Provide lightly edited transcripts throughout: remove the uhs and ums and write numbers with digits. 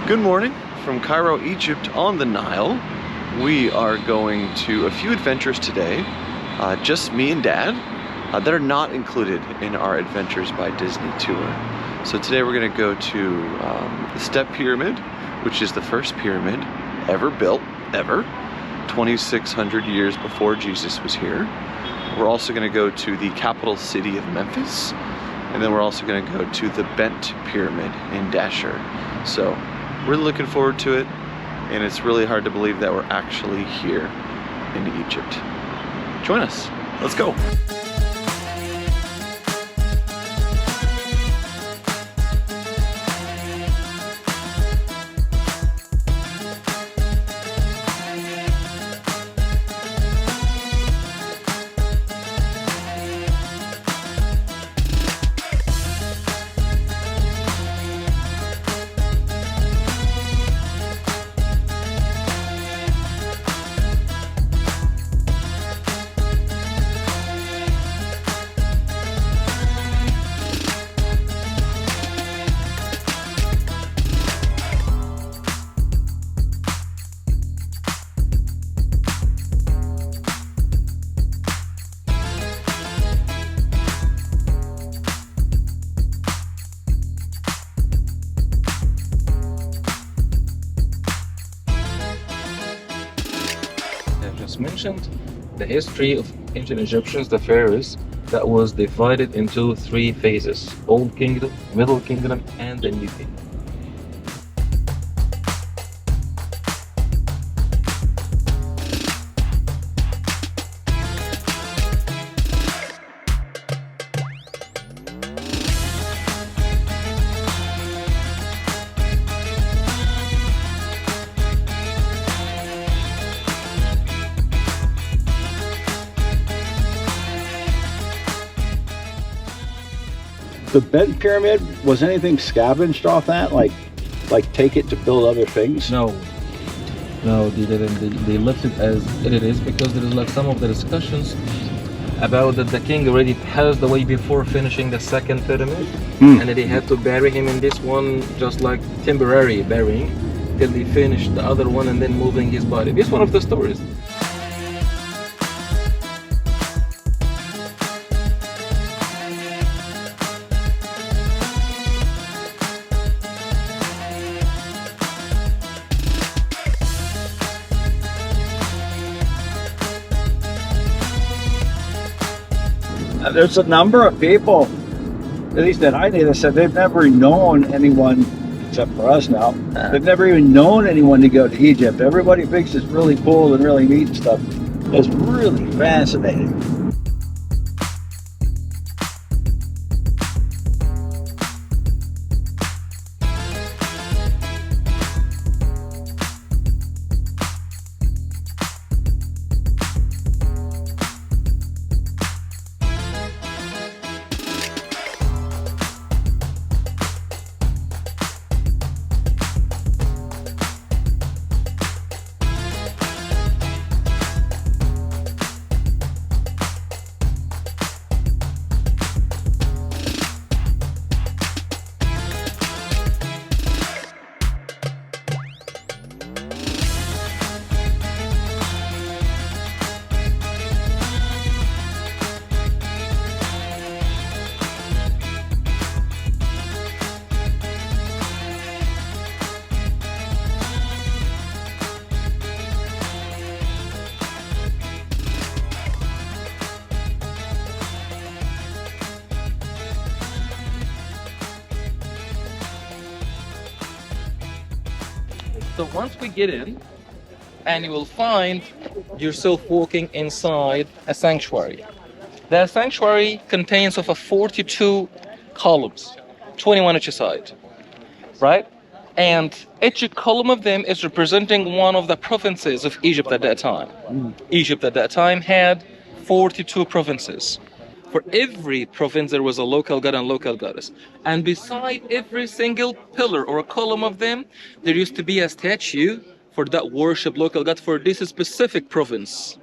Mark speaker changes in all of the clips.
Speaker 1: Good morning from Cairo, Egypt on the Nile. We are going to a few adventures today, just me and Dad, that are not included in our Adventures by Disney tour. So today we're going to go to the Step Pyramid, which is the first pyramid ever built, ever, 2,600 years before Jesus was here. We're also going to go to the capital city of Memphis, and then we're also going to go to the Bent Pyramid in Dashur. So really looking forward to it, and it's really hard to believe that we're actually here in Egypt. Join us. Let's go.
Speaker 2: Mentioned the history of ancient Egyptians, the pharaohs, that was divided into three phases: Old Kingdom, Middle Kingdom, and the New Kingdom.
Speaker 3: The Bent Pyramid, was anything scavenged off that? Like take it to build other things?
Speaker 2: No, they didn't. They left it as it is because there is like some of the discussions about that the king already passed away before finishing the second pyramid, and that they had to bury him in this one, just like temporary burying, till they finished the other one and then moving his body. This is one of the stories.
Speaker 3: There's a number of people, at least that I knew, that said they've never known anyone, except for us now, they've never even known anyone to go to Egypt. Everybody thinks it's really cool and really neat and stuff. It's really fascinating.
Speaker 2: So once we get in, and you will find yourself walking inside a sanctuary. The sanctuary contains of a 42 columns, 21 each side, right? And each column of them is representing one of the provinces of Egypt at that time. Egypt at that time had 42 provinces. For every province, there was a local god and local goddess. And beside every single pillar or a column of them, there used to be a statue for that worship local god for this specific province.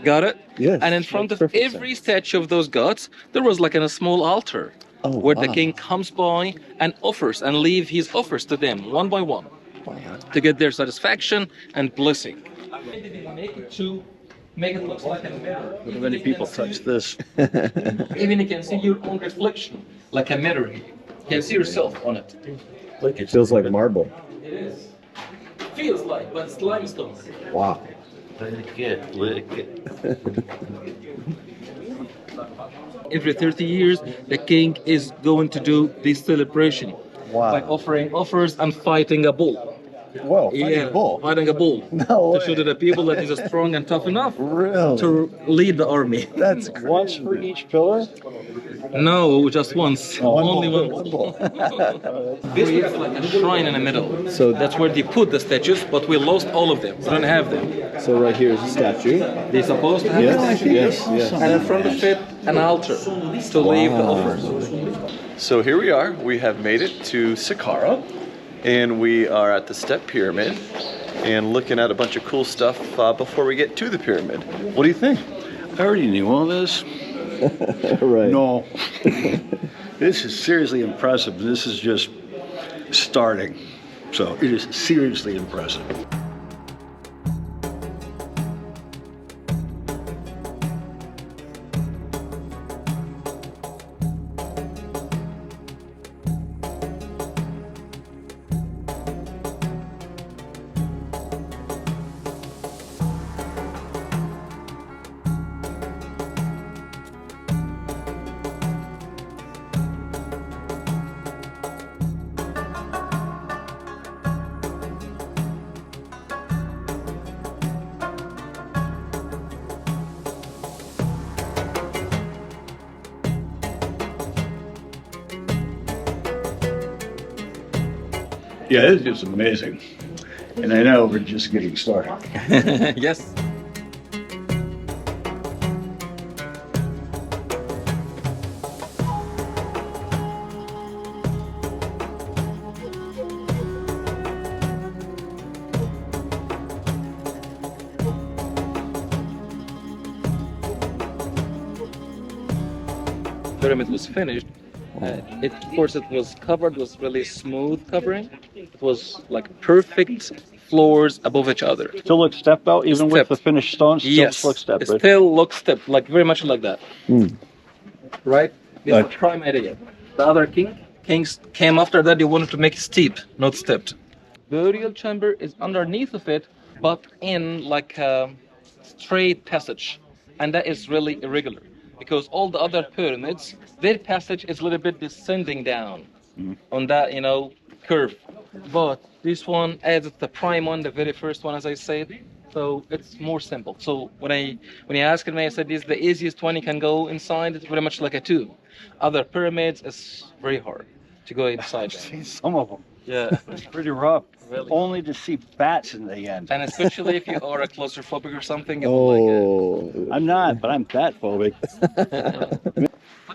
Speaker 2: Got it?
Speaker 3: Yes.
Speaker 2: And in front of every statue of those gods, there was like a small altar where the king comes by and offers and leave his offers to them one by one. to get their satisfaction and blessing. They didn't make it to make it look like a mirror.
Speaker 3: Not many people touch this.
Speaker 2: Even you can see your own reflection, like a mirror. You can see yourself on it.
Speaker 1: It feels like marble.
Speaker 2: It is. Feels like, but it's limestone.
Speaker 1: Wow.
Speaker 4: Lick it.
Speaker 2: Every 30 years, the king is going to do this celebration by offering offers and fighting a bull.
Speaker 1: Whoa,
Speaker 2: Fighting a bull.
Speaker 1: No
Speaker 2: to show to the people that he's strong and tough enough
Speaker 1: Really?
Speaker 2: to lead the army.
Speaker 1: That's
Speaker 3: Once for each pillar?
Speaker 2: No, just once. Only one.
Speaker 1: bull.
Speaker 2: This is like a shrine in the middle.
Speaker 1: So
Speaker 2: That's where they put the statues, but we lost all of them. We don't have them.
Speaker 1: So right here is a statue.
Speaker 2: They're supposed to have
Speaker 1: Yes,
Speaker 2: a statue.
Speaker 1: yes.
Speaker 2: And in front of it, an altar to leave the offers.
Speaker 1: So here we are. We have made it to Saqqara, and we are at the step pyramid and looking at a bunch of cool stuff before we get to the pyramid. What do you think?
Speaker 3: I already knew all this.
Speaker 1: Right.
Speaker 3: No. This is seriously impressive. This is just starting. So it is seriously impressive. Yeah, it's just amazing. And I know we're just getting started.
Speaker 2: Yes. Pyramid was finished. Of course, it was covered, was really smooth covering. It was like perfect floors above each other.
Speaker 3: Still looks stepped out, even with
Speaker 2: Stepped.
Speaker 3: the finished stones. Still
Speaker 2: Yes,
Speaker 3: looks stepped.
Speaker 2: it
Speaker 3: Right?
Speaker 2: still looks stepped, like very much like that. Right? This is
Speaker 3: Right.
Speaker 2: the prime area. The other kings came after that. They wanted to make it steep, not stepped. Burial chamber is underneath of it, but in like a straight passage, and that is really irregular because all the other pyramids, their passage is a little bit descending down on that, curve. But this one, as it's the prime one, the very first one, as I said, so it's more simple. So when you asked me, I said this is the easiest one you can go inside. It's very much like a tomb. Other pyramids, it's very hard to go inside.
Speaker 3: I've seen some of them.
Speaker 2: Yeah,
Speaker 3: It's pretty rough.
Speaker 2: Really?
Speaker 3: Only to see bats in the end.
Speaker 2: and especially if you are a claustrophobic or something, you won't like it.
Speaker 3: I'm not, but I'm bat phobic.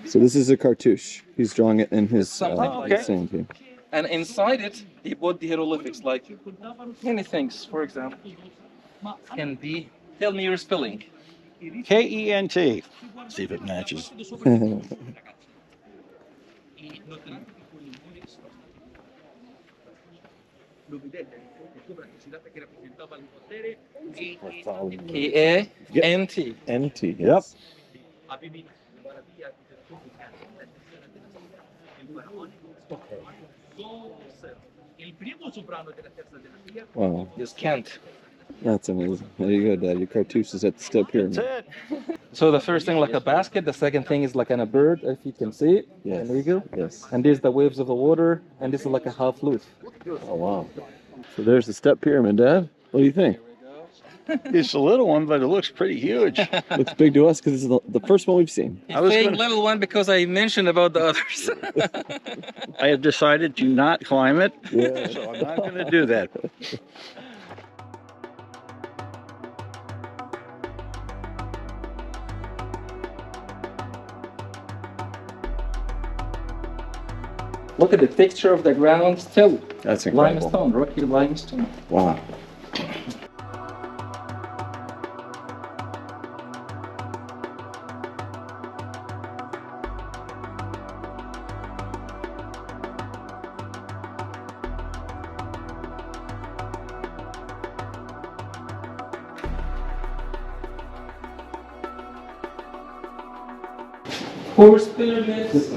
Speaker 1: So this is a cartouche. He's drawing it in his
Speaker 2: Something like that.
Speaker 1: sand here.
Speaker 2: And inside it, he put the hieroglyphics, like many things. For example, can be. Tell me your spelling.
Speaker 3: Kent. See if it matches.
Speaker 2: K-A-N-T.
Speaker 1: NT.
Speaker 3: Yep.
Speaker 1: Wow,
Speaker 2: Just can't.
Speaker 1: that's amazing. There you go, Dad. Your cartouche is at the step pyramid.
Speaker 3: That's it.
Speaker 2: So the first thing like a basket, the second thing is like a bird, if you can see it.
Speaker 1: Yes.
Speaker 2: And there you go.
Speaker 1: Yes.
Speaker 2: And there's the waves of the water, and this is like a half loaf.
Speaker 1: Oh wow. So there's the step pyramid, Dad. What do you think?
Speaker 3: It's a little one, but it looks pretty huge.
Speaker 1: Looks big to us because this is the first one we've seen.
Speaker 2: He's
Speaker 3: I was
Speaker 2: saying
Speaker 3: gonna-
Speaker 2: little one because I mentioned about the others.
Speaker 3: I have decided to not climb it,
Speaker 1: Yeah.
Speaker 3: so I'm not going to do that.
Speaker 2: Look at the texture of the ground still.
Speaker 1: That's incredible.
Speaker 2: Limestone, rocky limestone.
Speaker 1: Wow.
Speaker 2: Horse pyramids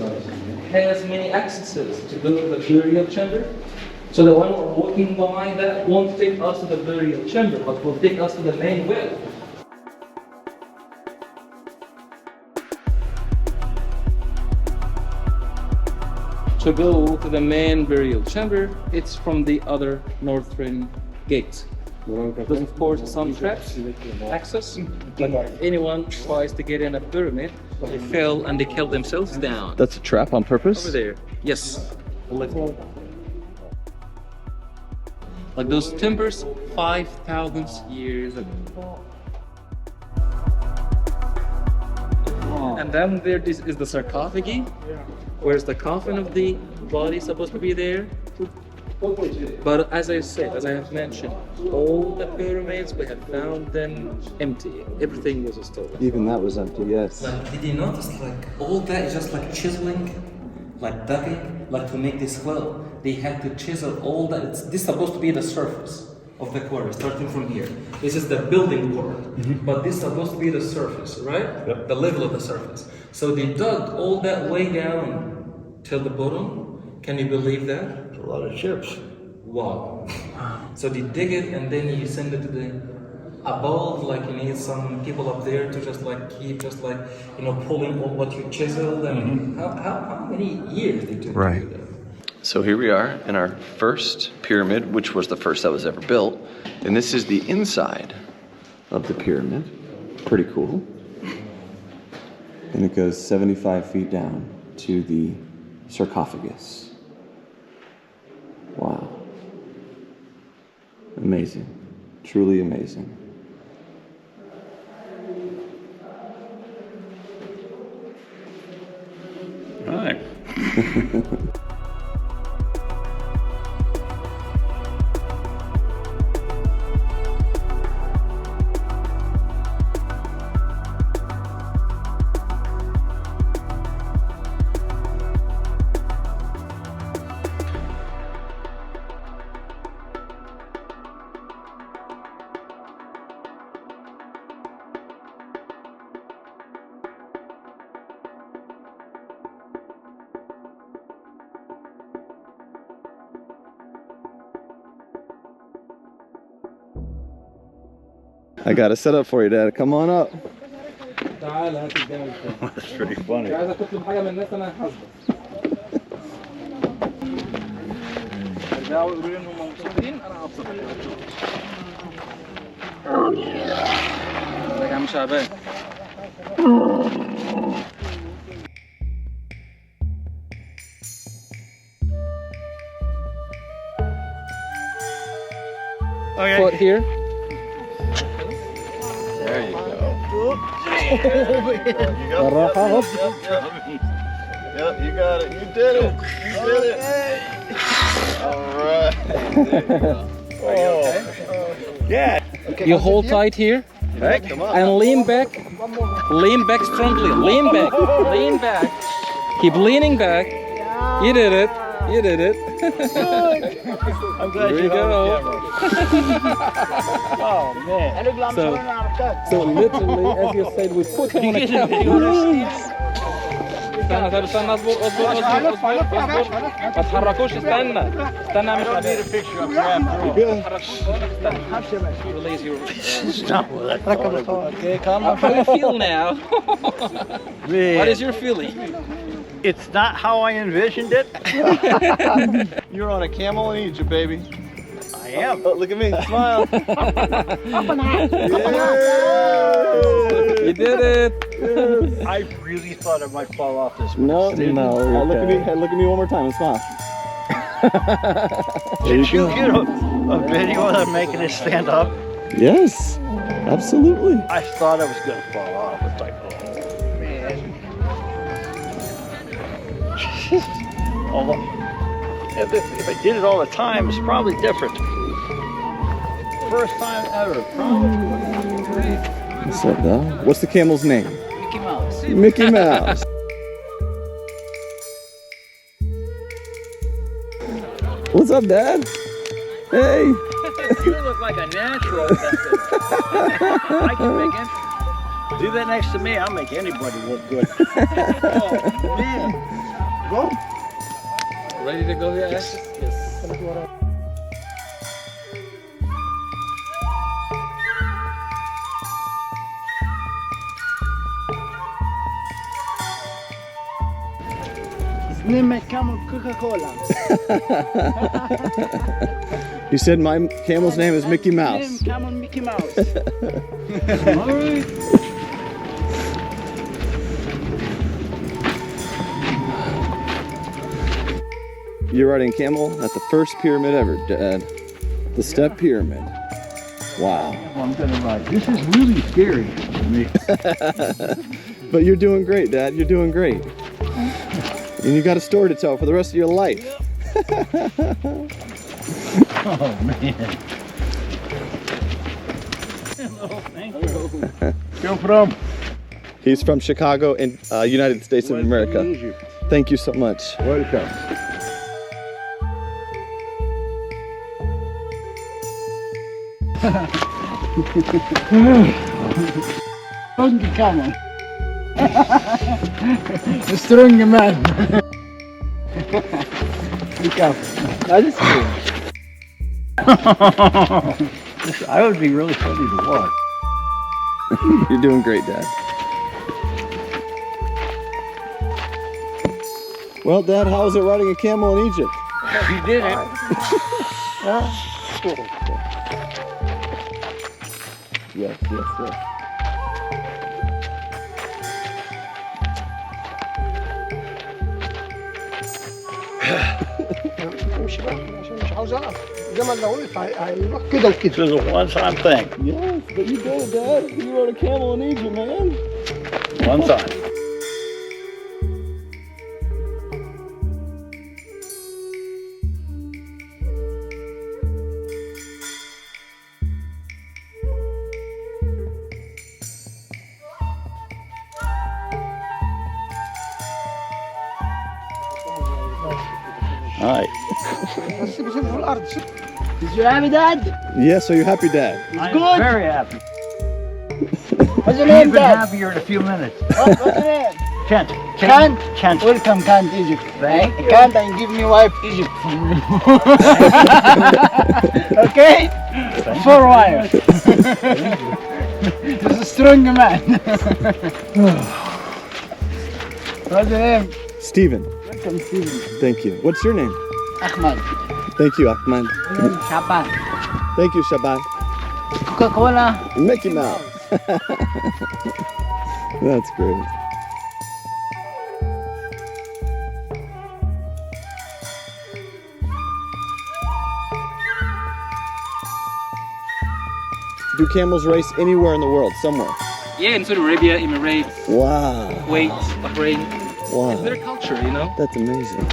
Speaker 2: has many accesses to go to the burial chamber. So the one we're walking by, that won't take us to the burial chamber, but will take us to the main well. To go to the main burial chamber, it's from the other northern gate. There's of course some traps, access, but if anyone tries to get in a pyramid, they fell and they killed themselves down.
Speaker 1: That's a trap on purpose?
Speaker 2: Over there, yes. Like those timbers, 5,000 years ago. And then there is the sarcophagi, where's the coffin of the body supposed to be there. But as I said, as I have mentioned, all the pyramids, we have found them empty. Everything was stolen.
Speaker 1: Even that was empty, yes.
Speaker 2: Like, did you notice, like, all that is just like chiseling, like dugging, like to make this well. They had to chisel all that. This is supposed to be the surface of the quarry, starting from here. This is the building part, but this is supposed to be the surface, right? Yep. The level of the surface. So they dug all that way down till the bottom. Can you believe that?
Speaker 3: A lot of chips.
Speaker 2: Wow. So they dig it and then you send it to the above, like you need some people up there to just like keep just like, you know, pulling all what you chiseled and how many years did you do that?
Speaker 1: So here we are in our first pyramid, which was the first that was ever built. And this is the inside of the pyramid. Pretty cool. And it goes 75 feet down to the sarcophagus. Wow. Amazing. Truly amazing.
Speaker 3: Right.
Speaker 1: I got it set up for you, Dad. Come on up.
Speaker 3: That's pretty funny.
Speaker 2: Foot here.
Speaker 1: There you go.
Speaker 3: Yep, you got it. You did it. You did it. All right. There you go. Yeah.
Speaker 2: You hold tight here.
Speaker 3: Hey, come on.
Speaker 2: And lean back. Lean back strongly. Lean back. Lean back. Keep leaning back. You did it. You did it.
Speaker 3: I'm glad
Speaker 2: Here
Speaker 3: you
Speaker 2: you go.
Speaker 3: Oh man.
Speaker 2: So literally, as you said, we put him on a camel. استنى طيب استنى اصبر ما تحركوش استنى اعمل
Speaker 3: Need a picture of your
Speaker 2: release your
Speaker 3: Okay, come on.
Speaker 2: how do you feel now? What is your feeling?
Speaker 3: It's not how I envisioned it.
Speaker 1: You're on a camel in Egypt, baby.
Speaker 3: I am.
Speaker 1: Oh, look at me. Smile.
Speaker 2: You did it.
Speaker 3: I really thought I might fall off this.
Speaker 1: No. Look at me. Look at me one more time and smile.
Speaker 3: Did you get a video of them making it stand up?
Speaker 1: Yes, absolutely.
Speaker 3: I thought I was gonna fall off. It's like, oh man. If I did it all the time, it's probably different. First time ever, probably.
Speaker 1: What's up, dog? What's the camel's name?
Speaker 3: Mickey Mouse.
Speaker 1: Mickey Mouse. What's up, Dad? Hey.
Speaker 3: You look like a natural. I can make it. Do that next to me, I'll make anybody look good. Oh, man. Go.
Speaker 2: Ready to go there, Ashes? Yes.
Speaker 3: His name is Camel Coca-Cola.
Speaker 1: You said my camel's name is Mickey Mouse.
Speaker 3: Camel Mickey Mouse. All right.
Speaker 1: You're riding camel at the first pyramid ever, Dad. The step pyramid. Wow.
Speaker 3: I'm gonna ride. This is really scary for me.
Speaker 1: But you're doing great, Dad. You're doing great. And you got a story to tell for the rest of your life.
Speaker 3: Oh man. Hello, thank you. Where you from?
Speaker 1: He's from Chicago in United States of America. Thank you so much.
Speaker 3: Welcome. Strong camel. A strong man. Look out. That is cool. I would be really funny to watch.
Speaker 1: You're doing great, Dad. Well, Dad, how was it riding a camel in Egypt?
Speaker 3: You did it.
Speaker 1: Yes, yes, yes.
Speaker 3: This is a one-time thing.
Speaker 1: Yes, but you did it, Dad. You rode a camel in Egypt, man.
Speaker 3: One time. All right. Did you have it, Dad?
Speaker 1: Yes, are you happy, Dad?
Speaker 3: I'm
Speaker 5: good.
Speaker 3: very happy.
Speaker 5: What's your
Speaker 3: I'll
Speaker 5: name,
Speaker 3: be
Speaker 5: Dad?
Speaker 3: happier in a few minutes.
Speaker 5: What's your name?
Speaker 3: Kent.
Speaker 5: Kent?
Speaker 3: Kent.
Speaker 5: Welcome, Kent, Egypt.
Speaker 3: Thank you.
Speaker 5: Kent, and give me wife Egypt. Okay? For a while. He's a strong man. What's your name?
Speaker 1: Stephen,
Speaker 5: Welcome, Stephen.
Speaker 1: thank you. What's your name?
Speaker 5: Ahmad.
Speaker 1: Thank you, Ahmed.
Speaker 5: Shaban.
Speaker 1: Thank you, Shaban.
Speaker 5: Coca-Cola.
Speaker 1: Mickey Mouse. That's great. Do camels race anywhere in the world? Somewhere?
Speaker 2: Yeah, in Saudi Arabia, Emirates,
Speaker 1: Wow.
Speaker 2: Kuwait, Bahrain. It's their
Speaker 1: Wow.
Speaker 2: culture, you know?
Speaker 1: That's amazing.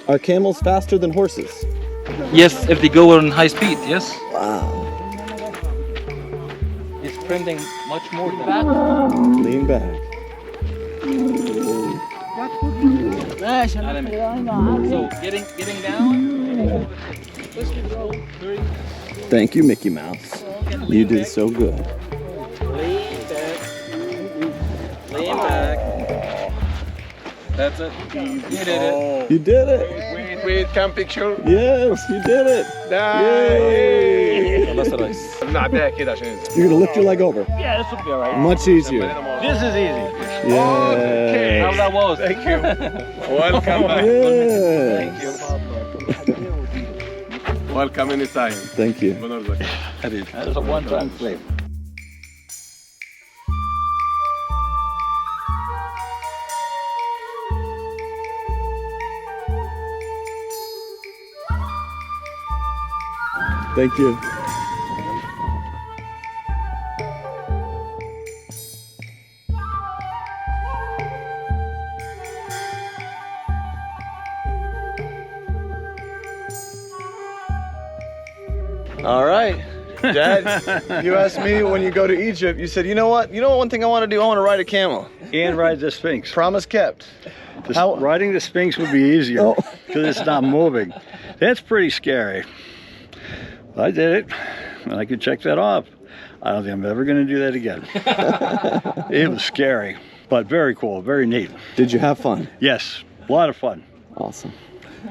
Speaker 1: Are camels faster than horses?
Speaker 2: Yes, if they go on high speed, yes.
Speaker 1: Wow.
Speaker 2: It's sprinting much more than that.
Speaker 1: Lean back.
Speaker 2: So getting down. Very
Speaker 1: Thank you, Mickey Mouse. You did so good.
Speaker 2: lean back. Lean back. That's it. You did it.
Speaker 1: You did it.
Speaker 6: Wait, can picture?
Speaker 1: Yes, you did it. Yay.
Speaker 6: I'm not back كده عشان ينزل.
Speaker 1: You're gonna lift your leg over.
Speaker 3: Yeah, this will be all right.
Speaker 1: Much easier.
Speaker 3: This is easy.
Speaker 1: Yes.
Speaker 2: How that was?
Speaker 6: Thank you. Welcome back.
Speaker 1: Yes.
Speaker 6: Welcome anytime.
Speaker 1: Thank you.
Speaker 6: بنرضك.
Speaker 3: That was a one-time flavor.
Speaker 1: Thank you. All right, Dad, you asked me when you go to Egypt, you said, you know what one thing I want to do? I want to ride a camel.
Speaker 3: And ride the Sphinx.
Speaker 1: Promise kept.
Speaker 3: Riding the Sphinx would be easier
Speaker 1: Oh.
Speaker 3: because it's not moving. That's pretty scary. I did it, and I could check that off. I don't think I'm ever going to do that again. It was scary, but very cool, very neat.
Speaker 1: Did you have fun?
Speaker 3: Yes, a lot of fun.
Speaker 1: Awesome.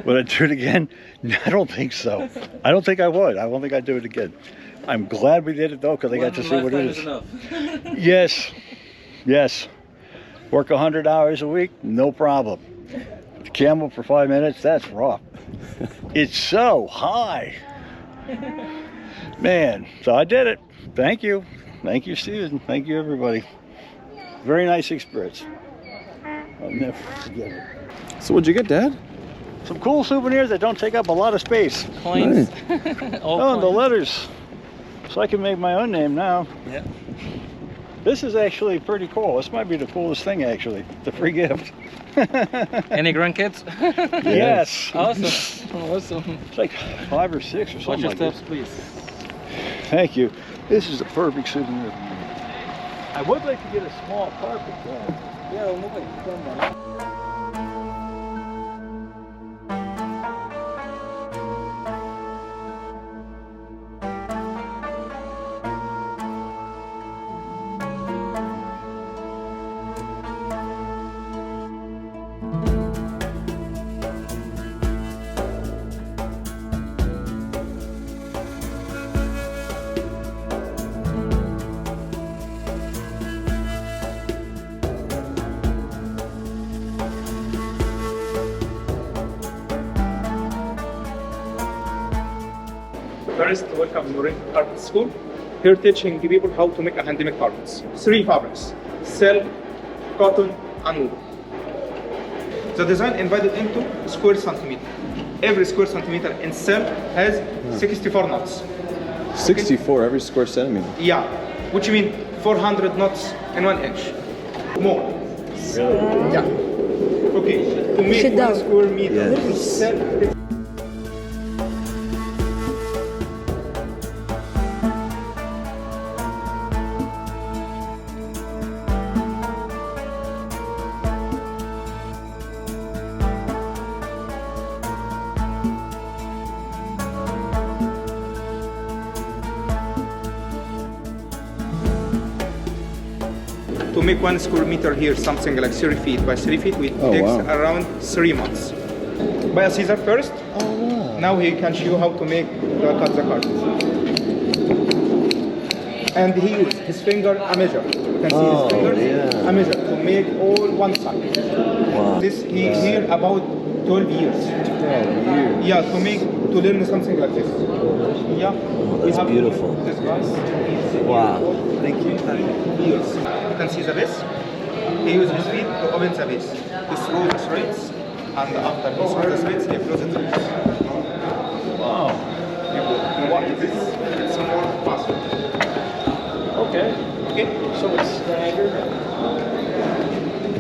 Speaker 3: Would I do it again? I don't think so. I don't think I would. I don't think I'd do it again. I'm glad we did it though, because I got to see what it is. Yes, yes. Work 100 hours a week, no problem. The Camel for 5 minutes, that's rough. It's so high. Man, so I did it. Thank you. Thank you, Steven. Thank you, everybody. Very nice experience. I'll never forget it.
Speaker 1: So what'd you get, Dad?
Speaker 3: Some cool souvenirs that don't take up a lot of space.
Speaker 2: Coins. All
Speaker 3: Oh, and the
Speaker 2: coins.
Speaker 3: letters. So I can make my own name now.
Speaker 2: Yeah.
Speaker 3: This is actually pretty cool. This might be the coolest thing, actually. The free gift.
Speaker 2: Any grandkids?
Speaker 3: Yes.
Speaker 2: Awesome. Awesome.
Speaker 3: It's like 5 or 6 or
Speaker 2: Watch
Speaker 3: something
Speaker 2: your
Speaker 3: like
Speaker 2: steps,
Speaker 3: this.
Speaker 2: please.
Speaker 3: Thank you. This is the perfect souvenir. I would like to get a small carpet though.
Speaker 2: Yeah, we'll move it.
Speaker 7: First, welcome to Oriental Carpet School. Here teaching people how to make a handmade carpets. 3 fabrics: silk, cotton, and wool. The design divided into square centimeter. Every square centimeter in silk has 64 knots.
Speaker 1: 64 every square centimeter.
Speaker 7: Yeah, which means 400 knots in 1 inch. More. Yeah. Okay, to make 1 square meter
Speaker 1: Yes.
Speaker 7: silk. To make 1 square meter here, something like 3 feet by 3 feet, it takes
Speaker 1: wow.
Speaker 7: around 3 months. Buy a scissor first.
Speaker 1: Oh, wow.
Speaker 7: Now he can show you how to make cut the carpet. And he used his finger a measure. You can see his fingers
Speaker 1: yeah.
Speaker 7: a measure to make all one side.
Speaker 1: Wow.
Speaker 7: This he here about 12 years.
Speaker 1: 12 years.
Speaker 7: Yeah, to learn something like this. Yeah. We
Speaker 1: that's
Speaker 7: have
Speaker 1: beautiful.
Speaker 7: This guys.
Speaker 1: Wow. Thank you.
Speaker 7: Years. You can see the base. He uses his feet to open the base, to screw the threads, and after he screws the threads, he closes the base.
Speaker 3: Wow.
Speaker 7: You want this? It's more faster.
Speaker 3: Okay.
Speaker 7: Okay?
Speaker 3: So it's staggered.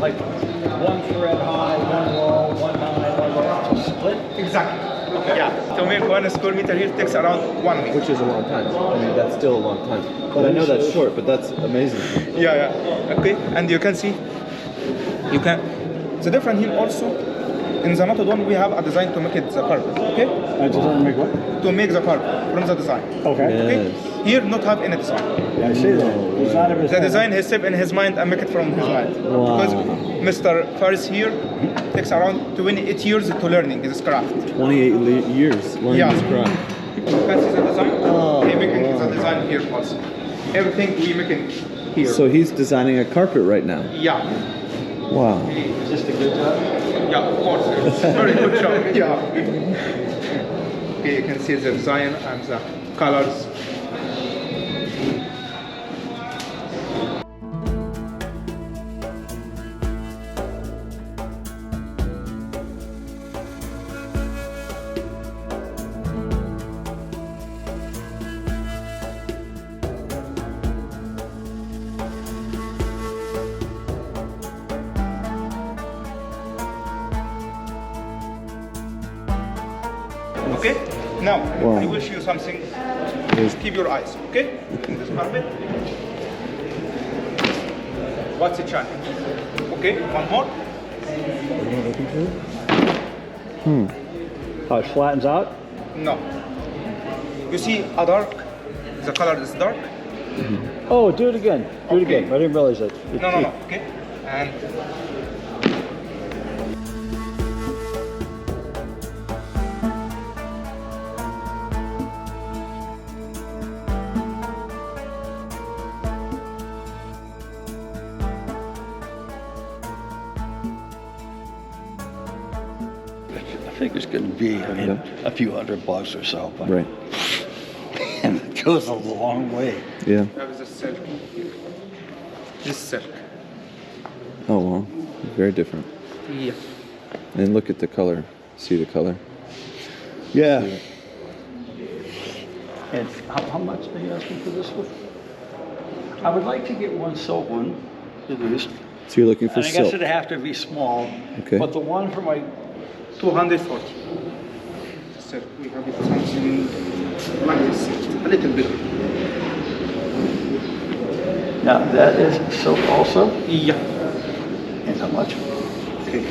Speaker 3: Like 1 thread high, 1 low, 1 high, 1 low. So split.
Speaker 7: Exactly. Okay. Yeah. To make 1 square meter here takes around 1 week.
Speaker 1: Which is a long time. I mean, that's still a long time. But I know that's short, but that's amazing.
Speaker 7: Yeah, yeah. Okay. And you can see, the difference here also, in the knotted one we have a design to make it the carpet. Okay?
Speaker 3: I just want to make what?
Speaker 7: To make the carpet from the design.
Speaker 3: Okay.
Speaker 7: Okay?
Speaker 1: Yes.
Speaker 7: Here not have any design.
Speaker 3: Yeah, I see that. Design of his
Speaker 7: The
Speaker 3: hand.
Speaker 7: design he set in his mind and make it from his mind.
Speaker 1: Wow.
Speaker 7: Because Mr. Faris here takes around 28 years to learning this craft.
Speaker 1: 28 years learning
Speaker 7: Yeah.
Speaker 1: this craft.
Speaker 7: You can see the design.
Speaker 1: Oh,
Speaker 7: He making
Speaker 1: wow.
Speaker 7: the design here also. Everything we making here.
Speaker 1: So he's designing a carpet right now.
Speaker 7: Yeah.
Speaker 1: Wow.
Speaker 3: Is this the good job?
Speaker 7: Yeah, of course. It's very good job. Yeah. Okay, you can see the design and the colors. Okay? Now,
Speaker 1: Wow.
Speaker 7: I will show you something.
Speaker 1: Yes.
Speaker 7: Keep your eyes, okay? In this carpet. What's the channel? Okay, one more.
Speaker 3: How it flattens out?
Speaker 7: No. You see a dark, the color is dark.
Speaker 3: Oh, do it again. Do it again. I didn't realize that.
Speaker 7: No. Okay. And
Speaker 3: I think it's going to be a few $100 or so. But
Speaker 1: Right.
Speaker 3: and it goes a long way.
Speaker 1: Yeah.
Speaker 7: that is a silk. This silk.
Speaker 1: Oh well, very different.
Speaker 7: Yeah.
Speaker 1: And look at the color. See the color?
Speaker 3: Yeah. And how much are you asking for this one? I would like to get one silk one, at least.
Speaker 1: So you're looking for
Speaker 3: And I guess
Speaker 1: silk.
Speaker 3: it'd have to be small.
Speaker 1: Okay.
Speaker 3: But the one for my
Speaker 7: 240. So we have it something like this, a little bit.
Speaker 3: Now that is silk also.
Speaker 7: Yeah.
Speaker 3: And how much?
Speaker 7: Okay.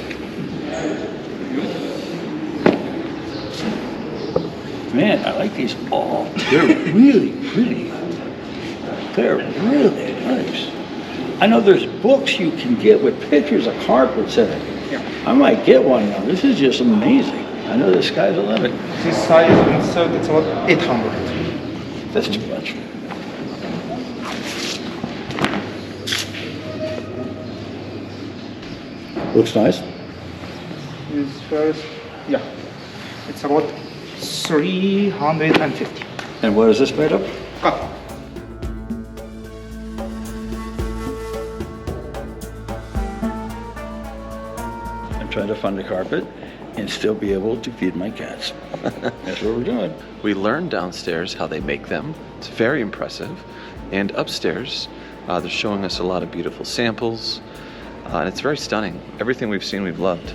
Speaker 3: Man, I like these all. They're really pretty. They're really nice. I know there's books you can get with pictures of carpets in it.
Speaker 7: Yeah.
Speaker 3: I might get one now. This is just amazing. I know the sky's the limit.
Speaker 7: This size in silk it's about 800.
Speaker 3: That's too much. Looks nice.
Speaker 7: This first, yeah. It's about 350.
Speaker 3: And what is this made of?
Speaker 7: Cotton.
Speaker 3: I'm trying to find a carpet and still be able to feed my cats. That's what we're doing.
Speaker 1: We learned downstairs how they make them. It's very impressive. And upstairs, they're showing us a lot of beautiful samples. And it's very stunning. Everything we've seen, we've loved.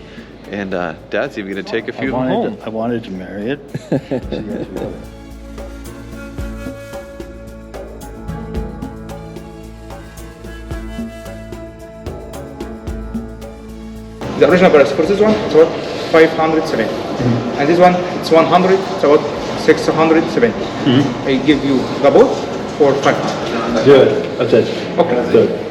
Speaker 1: And Dad's even going to take a few of them home.
Speaker 3: I wanted to marry it.
Speaker 7: The original price for this one it's about 570. And this one it's 100, it's about 670. I give you the both for 500.
Speaker 3: Good. That's it.
Speaker 7: Okay.
Speaker 3: Good.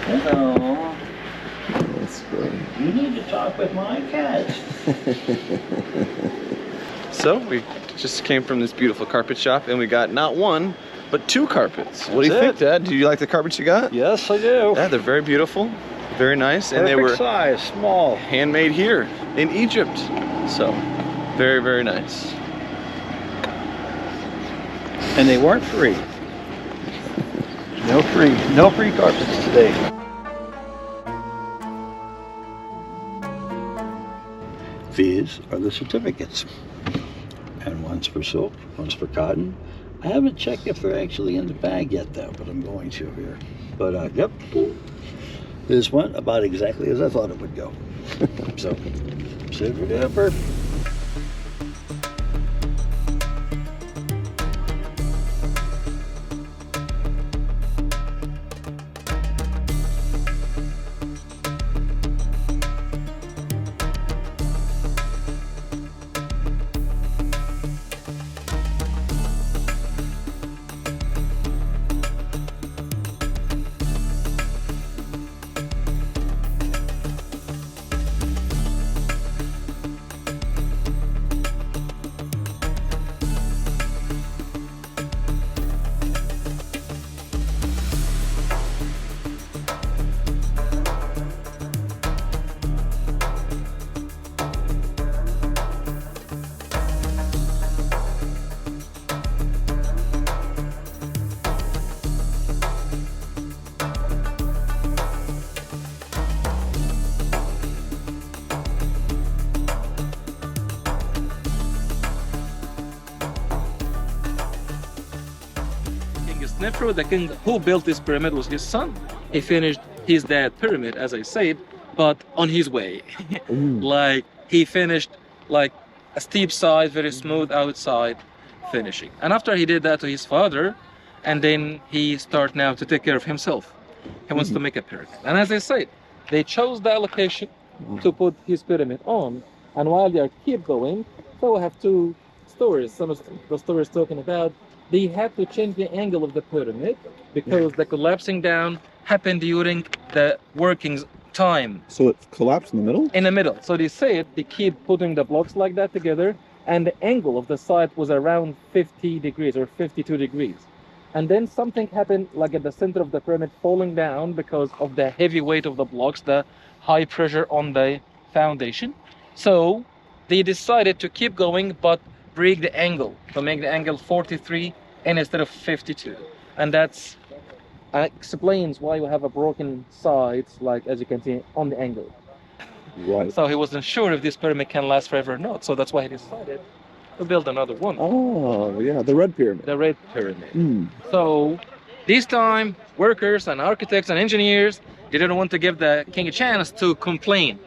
Speaker 3: Hello.
Speaker 1: That's great.
Speaker 3: You need to talk with my cats.
Speaker 1: So we just came from this beautiful carpet shop and we got not one, but two carpets. What do you think,
Speaker 3: That's
Speaker 1: Dad? Do you like the carpets you got?
Speaker 3: Yes, I do.
Speaker 1: Yeah, they're very beautiful, very nice, and they
Speaker 3: Perfect
Speaker 1: were
Speaker 3: size, small.
Speaker 1: handmade here in Egypt. So, very, very nice.
Speaker 3: And they weren't free. No free carpets today. These are the certificates. And one's for silk, one's for cotton. I haven't checked if they're actually in the bag yet though, but I'm going to here. But yep, this went about exactly as I thought it would go. So, super duper.
Speaker 2: King Snefru, the king who built this pyramid, was his son. He finished his dad pyramid, as I said, but on his way.
Speaker 1: Ooh.
Speaker 2: Like he finished like a steep side, very smooth outside finishing. And after he did that to his father, and then he start now to take care of himself. He wants to make a pyramid. And as I said, they chose that location to put his pyramid on. And while they keep going, so I have two stories. Some of the stories talking about they had to change the angle of the pyramid because the collapsing down happened during the workings time
Speaker 1: So it collapsed in the middle?
Speaker 2: in the middle. So they said they keep putting the blocks like that together, and the angle of the side was around 50 degrees or 52 degrees. And then something happened like at the center of the pyramid falling down because of the heavy weight of the blocks, the high pressure on the foundation. So they decided to keep going but break the angle to make the angle 43 and instead of 52. And that's explains why we have a broken sides, like as you can see on the angle.
Speaker 1: Right.
Speaker 2: So he wasn't sure if this pyramid can last forever or not. So that's why he decided to build another one,
Speaker 1: Oh, yeah, the red pyramid.
Speaker 2: the red pyramid.
Speaker 1: Mm.
Speaker 2: So this time, workers and architects and engineers didn't want to give the king a chance to complain.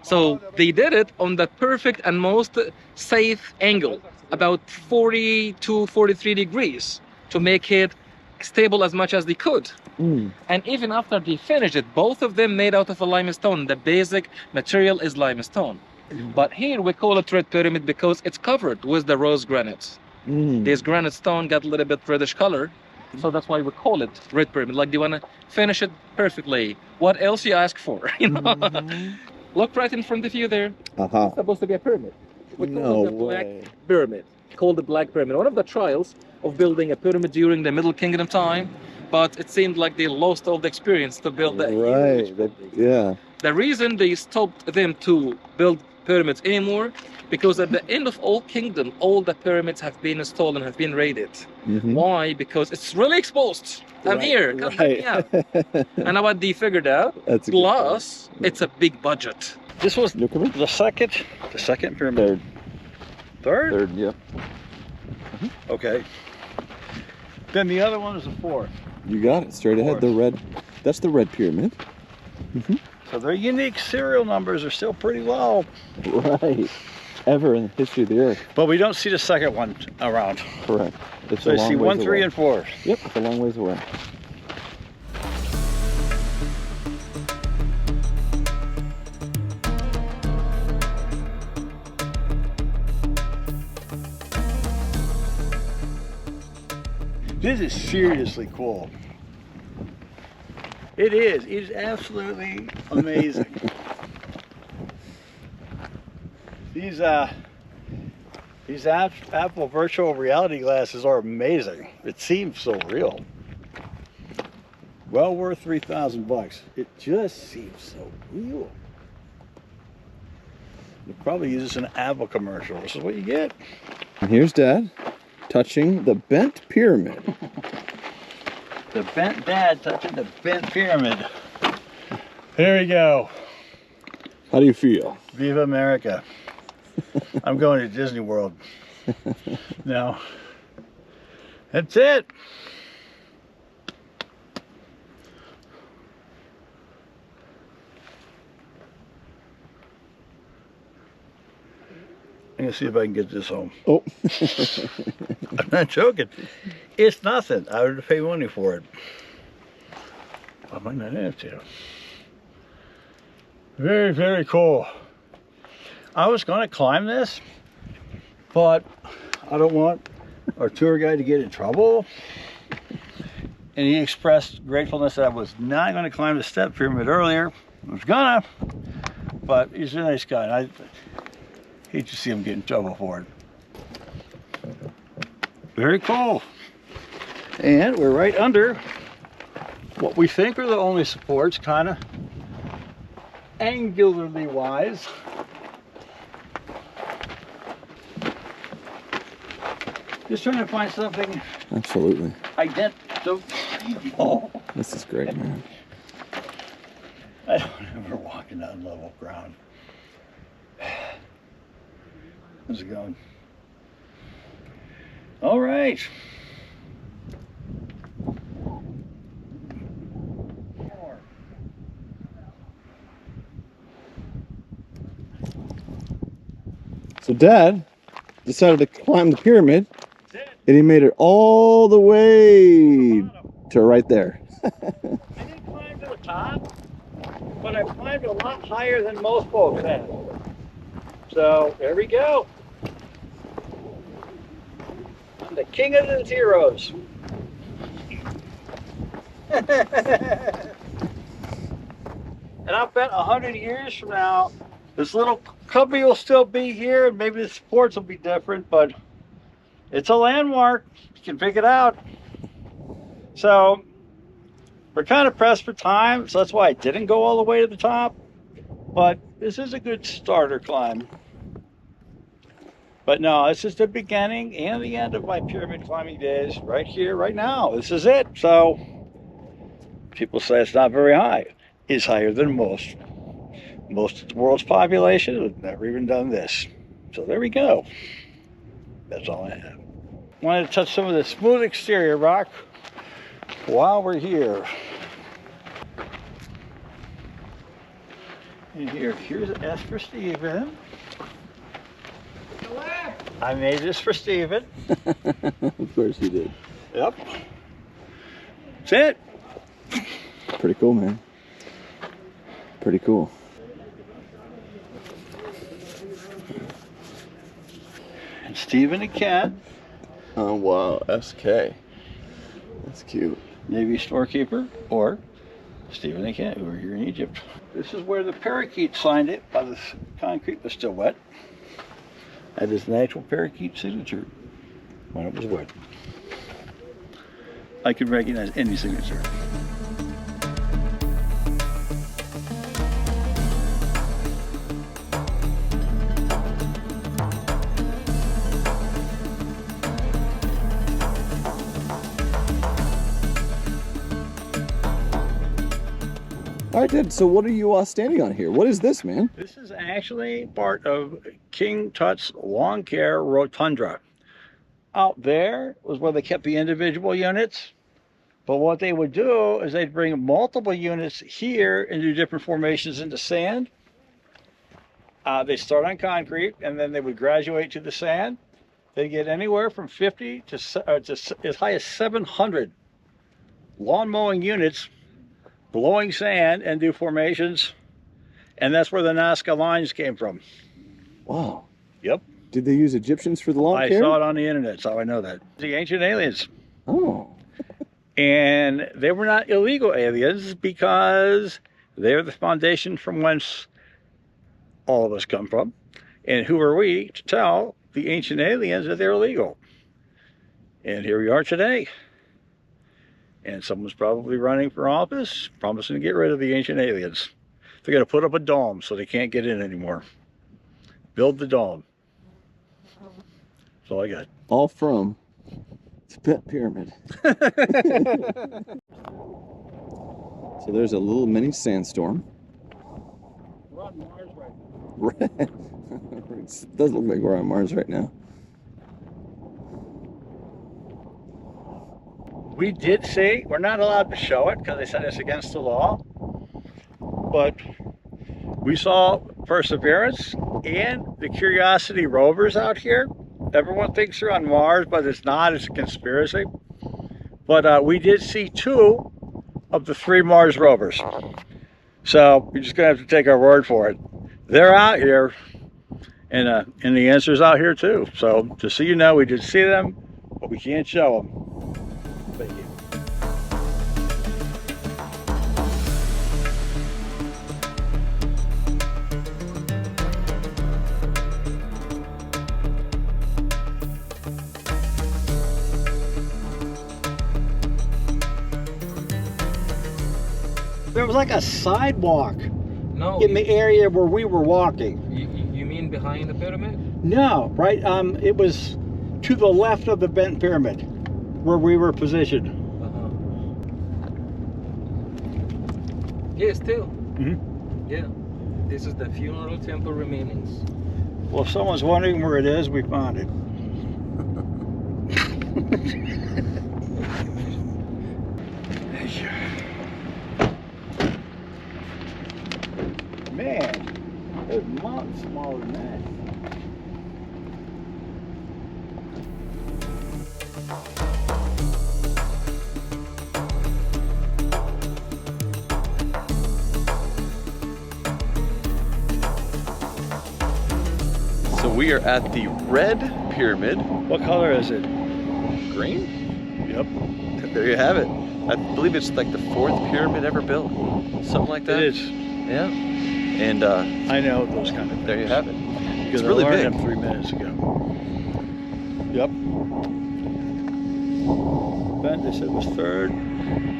Speaker 2: So they did it on the perfect and most safe angle, about 40 to 43 degrees, to make it stable as much as they could.
Speaker 1: Mm.
Speaker 2: And even after they finished it, both of them made out of a limestone. The basic material is limestone. But here we call it red pyramid because it's covered with the rose granite.
Speaker 1: Mm.
Speaker 2: This granite stone got a little bit reddish color, so that's why we call it red pyramid. Like, do you want to finish it perfectly? What else you ask for? You know? Look right in front of you there.
Speaker 1: Uh-huh.
Speaker 2: It's supposed to be a pyramid. We call
Speaker 1: No
Speaker 2: it the black
Speaker 1: way.
Speaker 2: pyramid. Called the black pyramid. One of the trials of building a pyramid during the Middle Kingdom time, but it seemed like they lost all the experience to build that.
Speaker 1: Right.
Speaker 2: huge
Speaker 1: That,
Speaker 2: building.
Speaker 1: yeah.
Speaker 2: The reason they stopped them to build pyramids anymore, because at the end of all kingdom, all the pyramids have been installed and have been raided.
Speaker 1: Mhm.
Speaker 2: Why? Because it's really exposed. I'm
Speaker 1: Right,
Speaker 2: here. Come
Speaker 1: right.
Speaker 2: check me out. And what they figured out,
Speaker 1: That's a good
Speaker 2: plus it's a big budget.
Speaker 3: This was
Speaker 1: Look at me.
Speaker 3: the second pyramid. Third?
Speaker 1: Third, yeah.
Speaker 3: Okay. Then the other one is the fourth.
Speaker 1: You got it. Straight ahead. The red. That's the red pyramid.
Speaker 3: So their unique serial numbers are still pretty low.
Speaker 1: Right. Ever in the history of the earth.
Speaker 3: But we don't see the second one around.
Speaker 1: Correct. It's
Speaker 3: So
Speaker 1: a
Speaker 3: you
Speaker 1: long
Speaker 3: see
Speaker 1: ways
Speaker 3: 1, 3,
Speaker 1: away.
Speaker 3: and 4.
Speaker 1: Yep, it's a long ways away.
Speaker 3: This is seriously cool. It is. It is absolutely amazing. These Apple virtual reality glasses are amazing. It seems so real. Well worth $3,000. It just seems so real. You probably use this in an Apple commercial. This is what you get.
Speaker 1: And here's Dad touching the bent pyramid.
Speaker 3: The bent dad touching the bent pyramid. Here we go.
Speaker 1: How do you feel?
Speaker 3: Viva America. I'm going to Disney World. Now, that's it. I'm gonna see if I can get this home.
Speaker 1: Oh.
Speaker 3: I'm not joking. It's nothing. I would pay money for it. I might not have to. Very, very cool. I was gonna climb this, but I don't want our tour guide to get in trouble. And he expressed gratefulness that I was not gonna climb the step pyramid earlier. I was gonna, but he's a nice guy. And I hate to see him get in trouble for it. Very cool. And we're right under what we think are the only supports, kind of angularly wise. Just trying to find something
Speaker 1: Absolutely.
Speaker 3: identical. Oh,
Speaker 1: This is great, man.
Speaker 3: I don't ever walking on level ground. How's it going? All right.
Speaker 1: So Dad decided to climb the pyramid, and he made it all the way to right there.
Speaker 3: I didn't climb to the top, but I climbed a lot higher than most folks have. So there we go. I'm the king of the zeros. And I bet 100 years from now, this little cubby will still be here, and maybe the supports will be different, but it's a landmark. You can pick it out. So we're kind of pressed for time, so that's why I didn't go all the way to the top. But this is a good starter climb. But no, this is the beginning and the end of my pyramid climbing days right here, right now. This is it. So people say it's not very high. It's higher than most. Most of the world's population has never even done this. So there we go. That's all I have. Wanted to touch some of the smooth exterior rock while we're here. And here's an S for Steven. I made this for Steven.
Speaker 1: Of course you did.
Speaker 3: Yep. That's it.
Speaker 1: Pretty cool, man. Pretty cool.
Speaker 3: And Steven the cat.
Speaker 1: Oh, wow. SK. That's cute.
Speaker 3: Navy storekeeper, or Steven the cat, who were here in Egypt. This is where the parakeet signed it, while the concrete was still wet. That is an actual parakeet signature when it was wet. I could recognize any signature.
Speaker 1: All right, Dad, so what are you standing on here? What is this, man?
Speaker 3: This is actually part of King Tut's lawn care rotunda. Out there was where they kept the individual units. But what they would do is they'd bring multiple units here and do different formations into sand. They start on concrete, and then they would graduate to the sand. They get anywhere from 50 to as high as 700 lawn mowing units blowing sand and do formations. And that's where the Nazca lines came from.
Speaker 1: Wow.
Speaker 3: Yep.
Speaker 1: Did they use Egyptians for the lawn
Speaker 3: I
Speaker 1: care?
Speaker 3: saw it on the internet, so I know that. The ancient aliens.
Speaker 1: Oh.
Speaker 3: And they were not illegal aliens because they're the foundation from whence all of us come from. And who are we to tell the ancient aliens that they're illegal? And here we are today. And someone's probably running for office, promising to get rid of the ancient aliens. They're going to put up a dome so they can't get in anymore. Build the dome. That's all I got.
Speaker 1: All from Tibet Pyramid. So there's a little mini sandstorm.
Speaker 3: We're on Mars right now.
Speaker 1: It does look like we're on Mars right now.
Speaker 3: We did see, we're not allowed to show it because they said it's against the law, but we saw Perseverance and the Curiosity rovers out here. Everyone thinks they're on Mars, but it's not, it's a conspiracy. But we did see 2 of the 3 Mars rovers. So we're just gonna have to take our word for it. They're out here, and the answer's out here too. So just so you know, we did see them, but we can't show them. Thank you. There was like a sidewalk
Speaker 2: No,
Speaker 3: in the area where we were walking.
Speaker 2: you mean behind the pyramid?
Speaker 3: No, right? It was to the left of the bent pyramid where we were positioned.
Speaker 2: Yeah, still.
Speaker 3: Mm-hmm.
Speaker 2: Yeah. This is the funeral temple remainings.
Speaker 3: Well, if someone's wondering where it is, we found it. Man, there's mountains smaller than that.
Speaker 1: we are at the Red Pyramid.
Speaker 3: What color is it?
Speaker 1: Green?
Speaker 3: Yep.
Speaker 1: There you have it. I believe it's like the 4th pyramid ever built. Something like that.
Speaker 3: It is.
Speaker 1: Yeah. And
Speaker 3: I know those kind of things.
Speaker 1: there you have it.
Speaker 3: Because
Speaker 1: It's really
Speaker 3: I learned
Speaker 1: big.
Speaker 3: them 3 minutes ago. Yep. Bent, they said it was 3rd.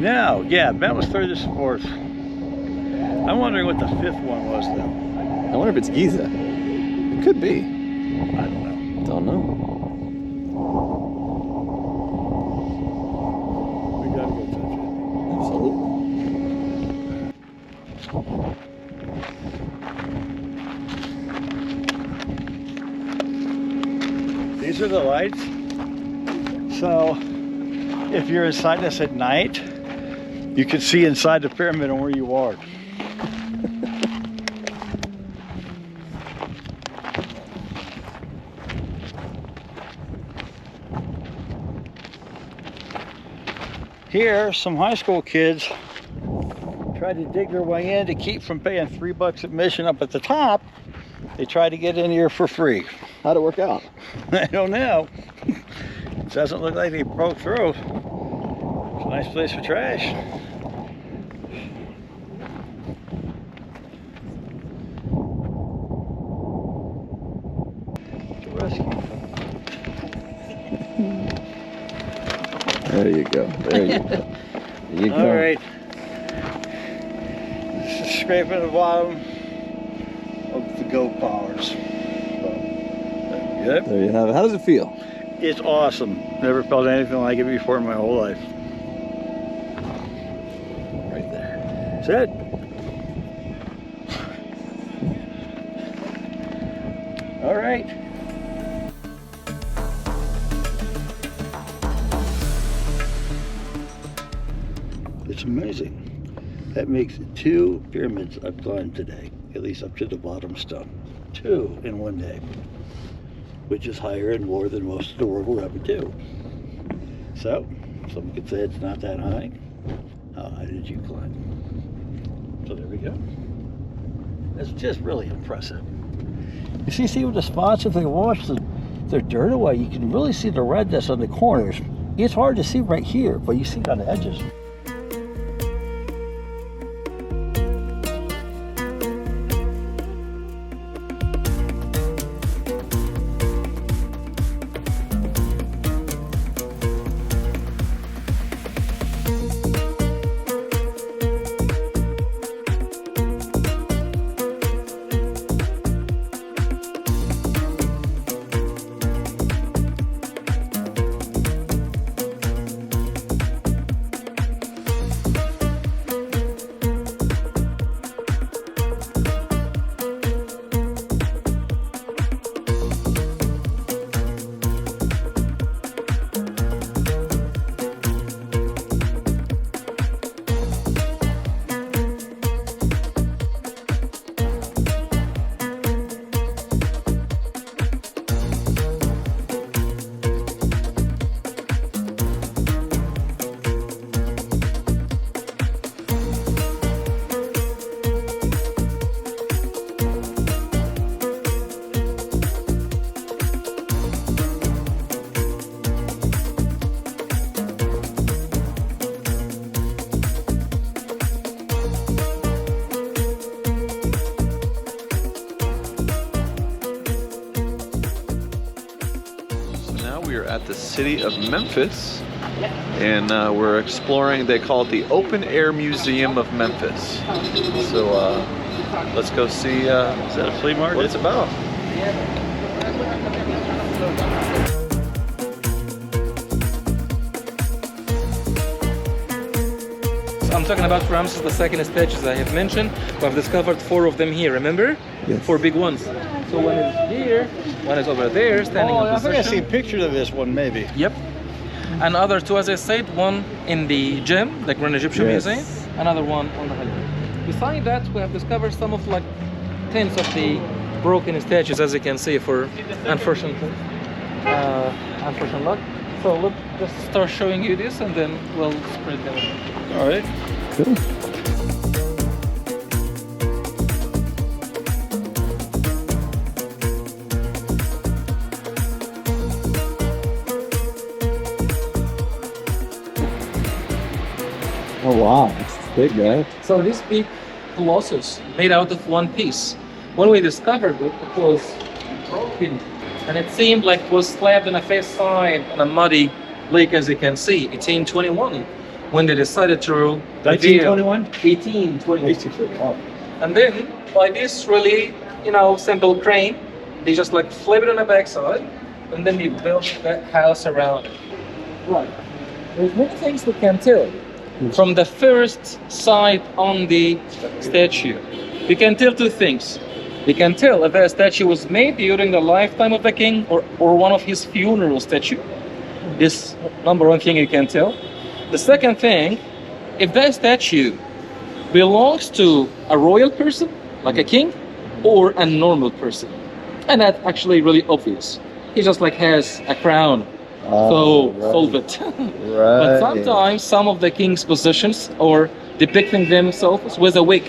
Speaker 3: No, yeah, Bent was 3rd, this is 4th. I'm wondering what the 5th one was though.
Speaker 1: I wonder if it's Giza. It could be.
Speaker 3: I don't know.
Speaker 1: Don't know.
Speaker 3: We gotta go touch it.
Speaker 1: Absolutely.
Speaker 3: These are the lights. So if you're inside this at night, you can see inside the pyramid and where you are. Here, some high school kids tried to dig their way in to keep from paying $3 admission up at the top. They tried to get in here for free.
Speaker 1: How'd it work out?
Speaker 3: I don't know. It doesn't look like they broke through. It's a nice place for trash.
Speaker 1: There you go. There you go. There you go.
Speaker 3: All right. This is scraping the bottom of the goat powers. Yep.
Speaker 1: There you have it. How does it feel?
Speaker 3: It's awesome. Never felt anything like it before in my whole life.
Speaker 1: Right there.
Speaker 3: That's it. All right. It's amazing. That makes 2 pyramids I've climbed today, at least up to the bottom stuff. 2 in one day, which is higher and more than most of the world will ever do. So, some could say it's not that high. How high did you climb? So there we go. It's just really impressive. You see with the spots, if they wash their dirt away, you can really see the redness on the corners. It's hard to see right here, but you see it on the edges.
Speaker 1: At the city of Memphis, and we're exploring, they call it the Open Air Museum of Memphis. So let's go see
Speaker 3: Is that a flea market?
Speaker 1: what it's about.
Speaker 2: I'm talking about Ramses II statues I have mentioned. We've discovered 4 of them here, remember?
Speaker 1: Yes.
Speaker 2: 4 big ones. So one is here, one is over there, standing in
Speaker 3: I think I see a
Speaker 2: position.
Speaker 3: picture of this one, maybe.
Speaker 2: Yep. And other 2, as I said, one in the gem, the Grand Egyptian
Speaker 1: Yes.
Speaker 2: Museum, another one on the hill. Besides that, we have discovered some of like tens of the broken statues, as you can see, for unfortunate luck. So look, just start showing you this, and then we'll spread them.
Speaker 3: All right.
Speaker 1: Cool.
Speaker 3: Oh wow, it's big, right?
Speaker 2: So this big colossus made out of one piece. When we discovered it, it was broken, and it seemed like it was slapped on the face side on a muddy lake, as you can see. 1821, when they decided to reveal.
Speaker 3: 1921?
Speaker 2: 1821. And then by this really, simple crane, they just like flip it on the backside, and then they built that house around it. Right. There's many things we can tell from the first sight on the statue. You can tell two things. You can tell if the statue was made during the lifetime of the king or one of his funeral statue. This number one thing you can tell. The second thing, if that statue belongs to a royal person, like a king, or a normal person. And that's actually really obvious. He just like has a crown. So solve it. But sometimes some of the king's positions are depicting themselves with a wig.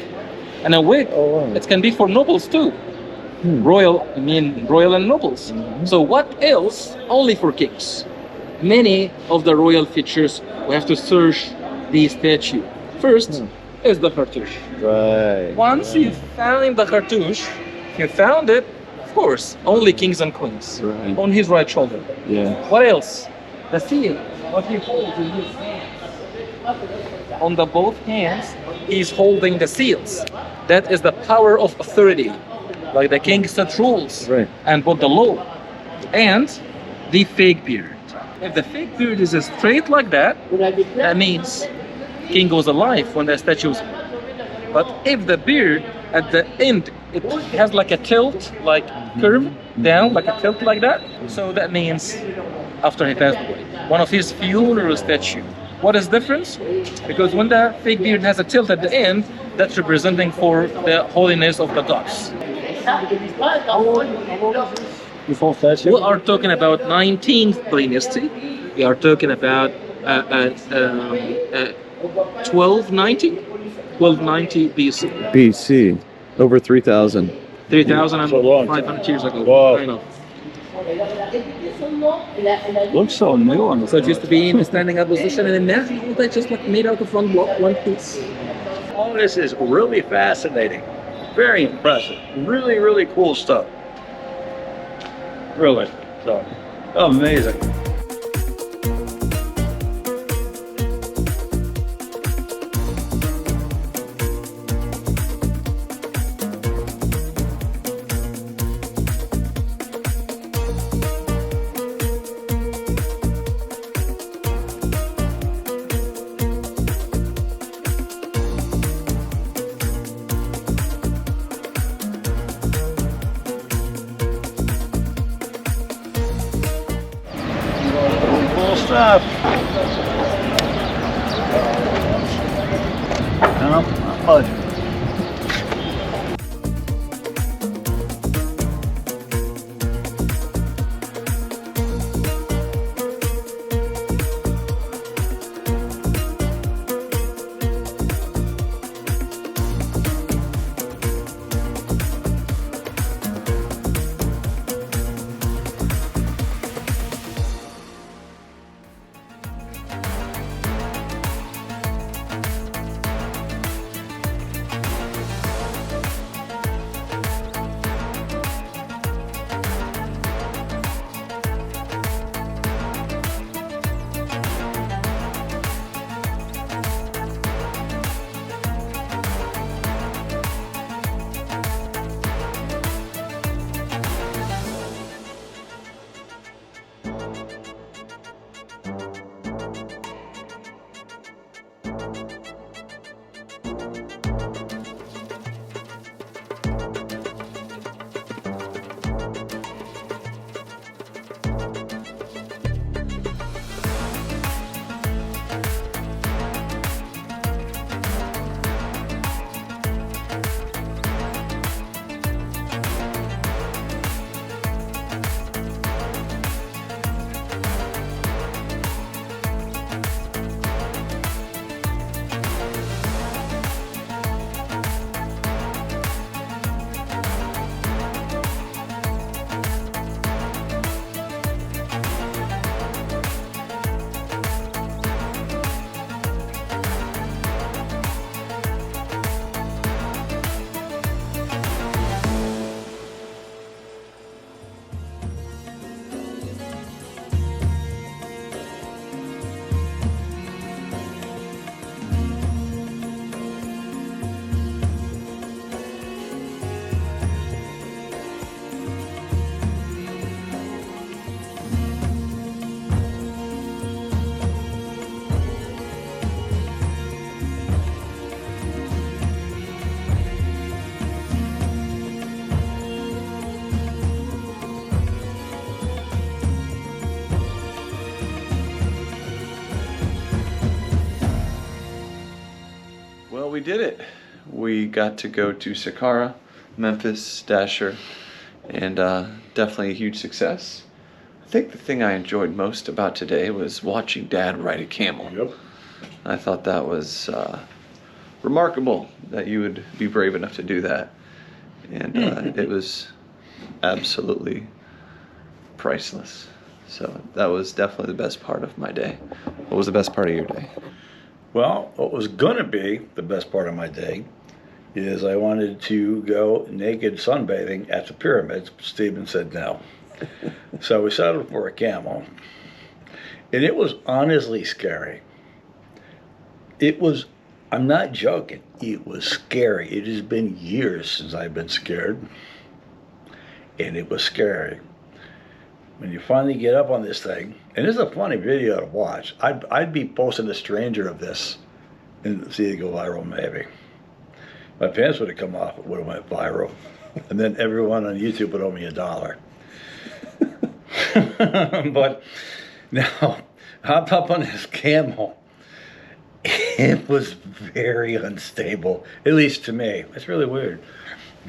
Speaker 2: And a wig, it can be for nobles too. Royal and nobles. So what else? Only for kings. Many of the royal features, we have to search the statue. First is the cartouche.
Speaker 3: Right.
Speaker 2: Once you find the cartouche, you found it, of course, only kings and queens.
Speaker 3: Right.
Speaker 2: On his right shoulder.
Speaker 3: Yeah.
Speaker 2: What else? The seal, what he holds in his hands. On the both hands, he's holding the seals. That is the power of authority. Like the king set rules and put the law. And the fake beard. If the fake beard is straight like that, that means king was alive when the statue was. But if the beard at the end, it has like a tilt, like curve down, like a tilt like that, so that means after he passed away. One of his funeral statue. What is the difference? Because when the fake beard has a tilt at the end, that's representing for the holiness of the gods.
Speaker 3: This whole statue?
Speaker 2: We are talking about 19th dynasty. We are talking about 1290 BC.
Speaker 1: BC, over 3,000.
Speaker 2: 3,500 years ago.
Speaker 3: Wow.
Speaker 2: Kind of.
Speaker 3: Looks so new on the
Speaker 2: So it used to be in a standing up position, and then now that's just like made out of one block, one piece.
Speaker 3: All this is really fascinating. Very impressive. Really, really cool stuff. Really. So amazing. Stuff. Not much.
Speaker 1: we did it. We got to go to Saqqara, Memphis, Dashur, and definitely a huge success. I think the thing I enjoyed most about today was watching Dad ride a camel.
Speaker 3: Yep.
Speaker 1: I thought that was remarkable that you would be brave enough to do that. And it was absolutely priceless. So that was definitely the best part of my day. What was the best part of your day?
Speaker 3: Well, what was gonna be the best part of my day is I wanted to go naked sunbathing at the pyramids. Stephen said no. So we settled for a camel. And it was honestly scary. It was, I'm not joking, it was scary. It has been years since I've been scared. And it was scary. When you finally get up on this thing, and it's a funny video to watch. I'd be posting a stranger of this and see it go viral maybe. My pants would have come off, it would have went viral. And then everyone on YouTube would owe me $1. But now, hopped up on this camel. It was very unstable, at least to me. It's really weird.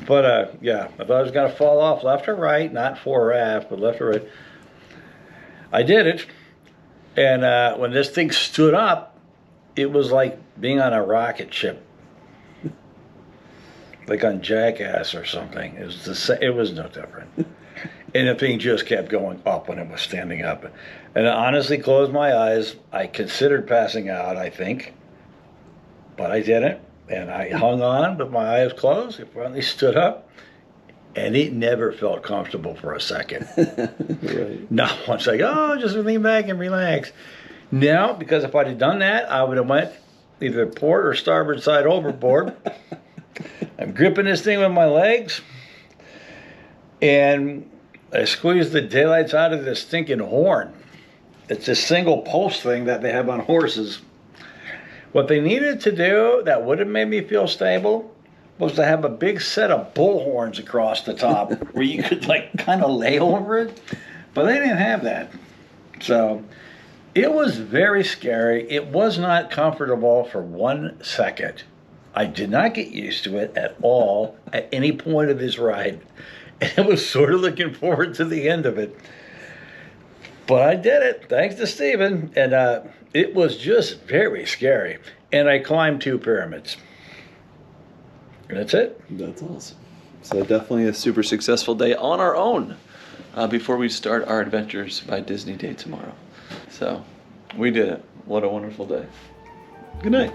Speaker 3: But yeah, if I was gonna fall off left or right, not fore or aft, but left or right, I did it. And when this thing stood up, it was like being on a rocket ship, like on Jackass or something. It was the same. It was no different. And the thing just kept going up when it was standing up. And I honestly closed my eyes. I considered passing out, I think, but I didn't. And I hung on with my eyes closed. It finally stood up, and it never felt comfortable for a second.
Speaker 1: Right.
Speaker 3: Not once. Like, oh, just lean back and relax. No, because if I'd have done that, I would have went either port or starboard side overboard. I'm gripping this thing with my legs, and I squeezed the daylights out of this stinking horn. It's this single pulse thing that they have on horses. What they needed to do that would have made me feel stable was to have a big set of bull horns across the top where you could like kind of lay over it. But they didn't have that. So it was very scary. It was not comfortable for 1 second. I did not get used to it at all at any point of this ride. And I was sort of looking forward to the end of it. But I did it, thanks to Stephen. And it was just very scary. And I climbed 2 pyramids. And that's it.
Speaker 1: That's awesome. So definitely a super successful day on our own before we start our Adventures by Disney Day tomorrow. So we did it. What a wonderful day. Good night.